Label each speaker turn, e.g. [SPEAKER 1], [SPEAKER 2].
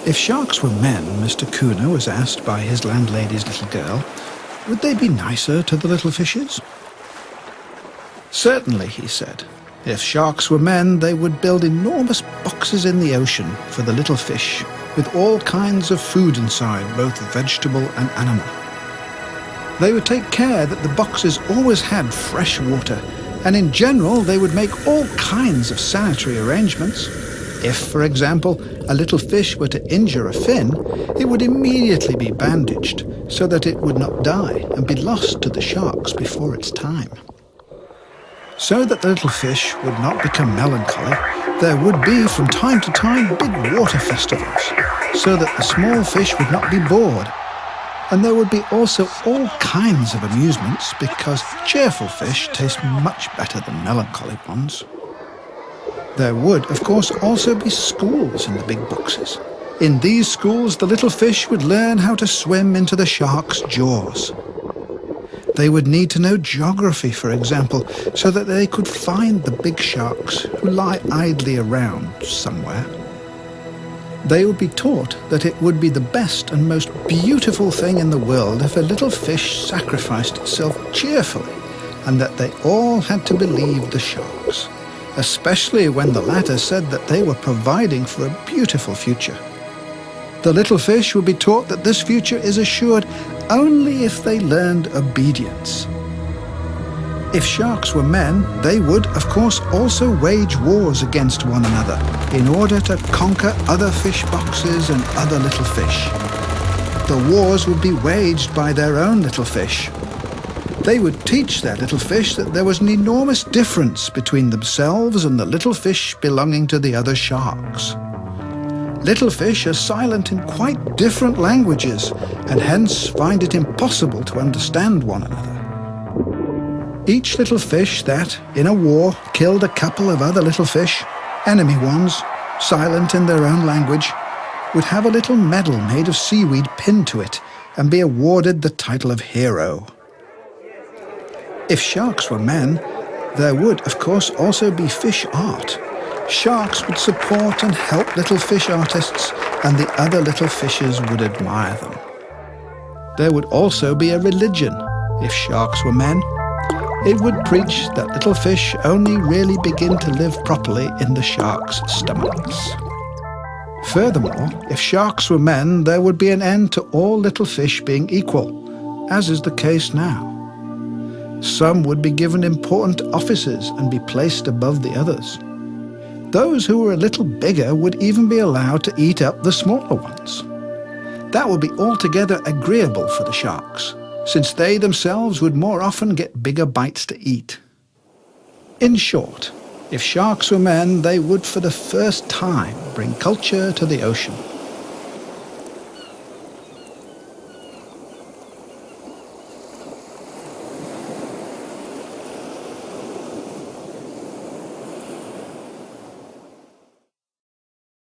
[SPEAKER 1] If sharks were men, Mr. Kuna was asked by his landlady's little girl, would they be nicer to the little fishes? Certainly, he said. If sharks were men, they would build enormous boxes in the ocean for the little fish, with all kinds of food inside, both vegetable and animal. They would take care that the boxes always had fresh water, and in general they would make all kinds of sanitary arrangements. If, for example, a little fish were to injure a fin, it would immediately be bandaged so that it would not die and be lost to the sharks before its time. So that the little fish would not become melancholy, there would be from time to time big water festivals, so that the small fish would not be bored. And there would be also all kinds of amusements, because cheerful fish taste much better than melancholy ones. There would, of course, also be schools in the big boxes. In these schools, the little fish would learn how to swim into the shark's jaws. They would need to know geography, for example, so that they could find the big sharks who lie idly around somewhere. They would be taught that it would be the best and most beautiful thing in the world if a little fish sacrificed itself cheerfully, and that they all had to believe the sharks, especially when the latter said that they were providing for a beautiful future. The little fish would be taught that this future is assured only if they learned obedience. If sharks were men, they would, of course, also wage wars against one another in order to conquer other fish boxes and other little fish. The wars would be waged by their own little fish. They would teach their little fish that there was an enormous difference between themselves and the little fish belonging to the other sharks. Little fish are silent in quite different languages and hence find it impossible to understand one another. Each little fish that, in a war, killed a couple of other little fish, enemy ones, silent in their own language, would have a little medal made of seaweed pinned to it and be awarded the title of hero. If sharks were men, there would, of course, also be fish art. Sharks would support and help little fish artists, and the other little fishes would admire them. There would also be a religion, if sharks were men. It would preach that little fish only really begin to live properly in the sharks' stomachs. Furthermore, if sharks were men, there would be an end to all little fish being equal, as is the case now. Some would be given important offices and be placed above the others. Those who were a little bigger would even be allowed to eat up the smaller ones. That would be altogether agreeable for the sharks, since they themselves would more often get bigger bites to eat. In short, if sharks were men, they would for the first time bring culture to the ocean.